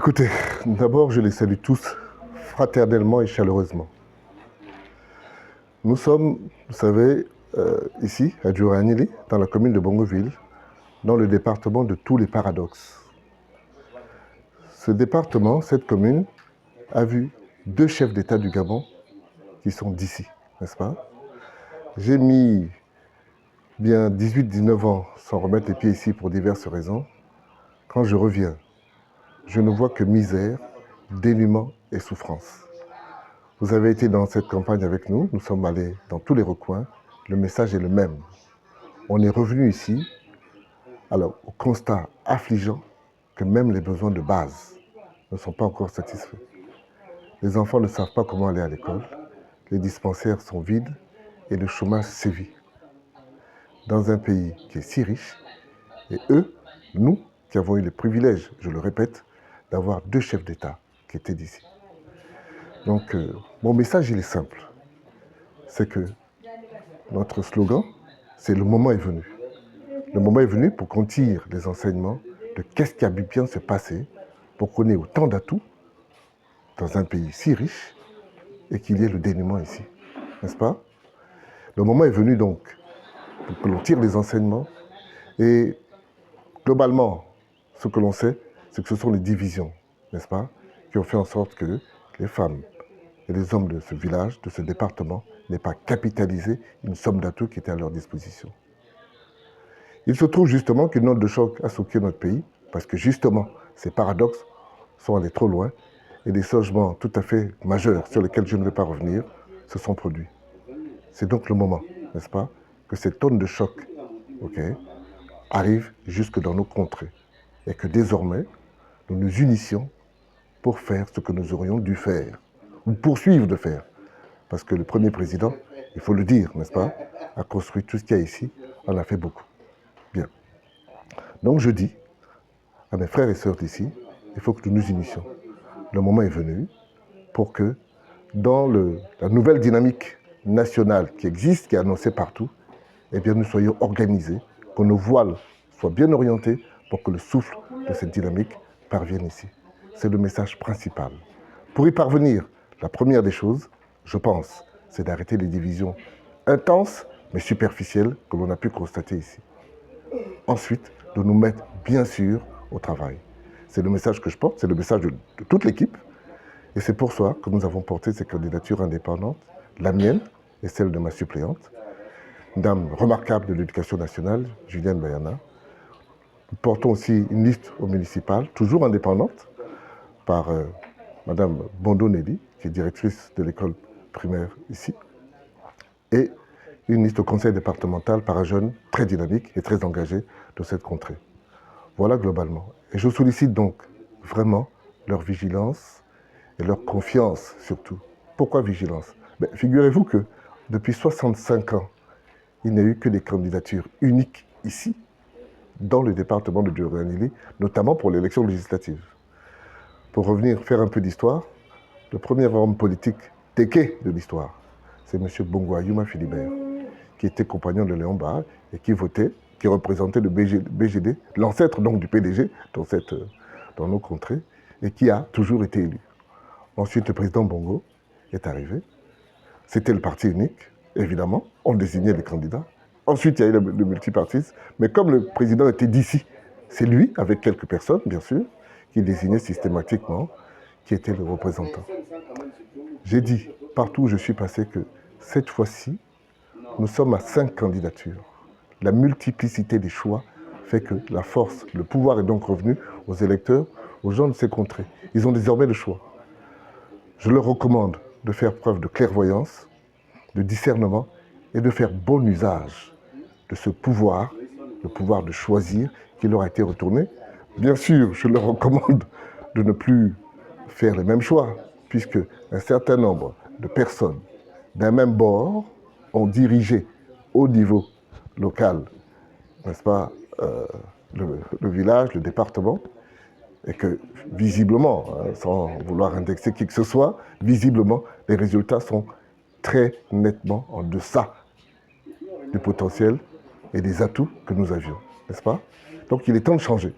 Écoutez, d'abord, je les salue tous fraternellement et chaleureusement. Nous sommes, vous savez, ici, à Djouranieli, dans la commune de Bongoville, dans le département de tous les paradoxes. Ce département, cette commune, a vu deux chefs d'État du Gabon qui sont d'ici, n'est-ce pas? J'ai mis bien 18-19 ans sans remettre les pieds ici pour diverses raisons. Quand je reviens, je ne vois que misère, dénuement et souffrance. Vous avez été dans cette campagne avec nous, nous sommes allés dans tous les recoins, le message est le même. On est revenu ici, alors au constat affligeant que même les besoins de base ne sont pas encore satisfaits. Les enfants ne savent pas comment aller à l'école, les dispensaires sont vides et le chômage sévit. Dans un pays qui est si riche, et eux, nous, qui avons eu le privilège, je le répète, d'avoir deux chefs d'État qui étaient d'ici. Donc, mon message, il est simple. C'est que notre slogan, c'est « le moment est venu ». Le moment est venu pour qu'on tire les enseignements de qu'est-ce qui a bien se passer pour qu'on ait autant d'atouts dans un pays si riche et qu'il y ait le dénuement ici, n'est-ce pas? Le moment est venu donc pour que l'on tire les enseignements et globalement, ce que l'on sait, c'est que ce sont les divisions, n'est-ce pas, qui ont fait en sorte que les femmes et les hommes de ce village, de ce département, n'aient pas capitalisé une somme d'atouts qui était à leur disposition. Il se trouve justement qu'une onde de choc a secoué notre pays, parce que justement, ces paradoxes sont allés trop loin, et des changements tout à fait majeurs, sur lesquels je ne vais pas revenir, se sont produits. C'est donc le moment, n'est-ce pas, que cette onde de choc arrive jusque dans nos contrées, et que désormais, nous nous unissions pour faire ce que nous aurions dû faire, ou poursuivre de faire. Parce que le premier président, il faut le dire, n'est-ce pas, a construit tout ce qu'il y a ici, en a fait beaucoup. Bien. Donc je dis à mes frères et sœurs d'ici, il faut que nous nous unissions. Le moment est venu pour que dans la nouvelle dynamique nationale qui existe, qui est annoncée partout, eh bien nous soyons organisés, que nos voiles soient bien orientés pour que le souffle de cette dynamique parvienne ici. C'est le message principal. Pour y parvenir, la première des choses, je pense, c'est d'arrêter les divisions intenses mais superficielles que l'on a pu constater ici. Ensuite, de nous mettre bien sûr au travail. C'est le message que je porte, c'est le message de toute l'équipe. Et c'est pour ça que nous avons porté ces candidatures indépendantes, la mienne et celle de ma suppléante, une dame remarquable de l'éducation nationale, Julienne Bayana. Nous portons aussi une liste au municipal, toujours indépendante, par Madame Bondo Nelly, qui est directrice de l'école primaire ici, et une liste au conseil départemental par un jeune très dynamique et très engagé de cette contrée. Voilà globalement. Et je sollicite donc vraiment leur vigilance et leur confiance surtout. Pourquoi vigilance? Figurez-vous que depuis 65 ans, il n'y a eu que des candidatures uniques ici, dans le département de Djouranieli, notamment pour l'élection législative. Pour revenir faire un peu d'histoire, le premier homme politique téké de l'histoire, c'est M. Bongo Ayuma Philibert, qui était compagnon de Léon Barre et qui votait, qui représentait le BGD, l'ancêtre donc du PDG dans nos contrées, et qui a toujours été élu. Ensuite, le président Bongo est arrivé. C'était le parti unique, évidemment. On désignait les candidats. Ensuite, il y a eu le multipartisme. Mais comme le président était d'ici, c'est lui, avec quelques personnes, bien sûr, qui désignait systématiquement, qui était le représentant. J'ai dit, partout où je suis passé, que cette fois-ci, nous sommes à 5 candidatures. La multiplicité des choix fait que la force, le pouvoir est donc revenu aux électeurs, aux gens de ces contrées. Ils ont désormais le choix. Je leur recommande de faire preuve de clairvoyance, de discernement et de faire bon usage de ce pouvoir, le pouvoir de choisir qui leur a été retourné. Bien sûr, je leur recommande de ne plus faire les mêmes choix, puisque un certain nombre de personnes d'un même bord ont dirigé au niveau local, n'est-ce pas, le village, le département, et que visiblement, sans vouloir indexer qui que ce soit, visiblement, les résultats sont très nettement en deçà du potentiel et des atouts que nous avions, n'est-ce pas? Donc il est temps de changer.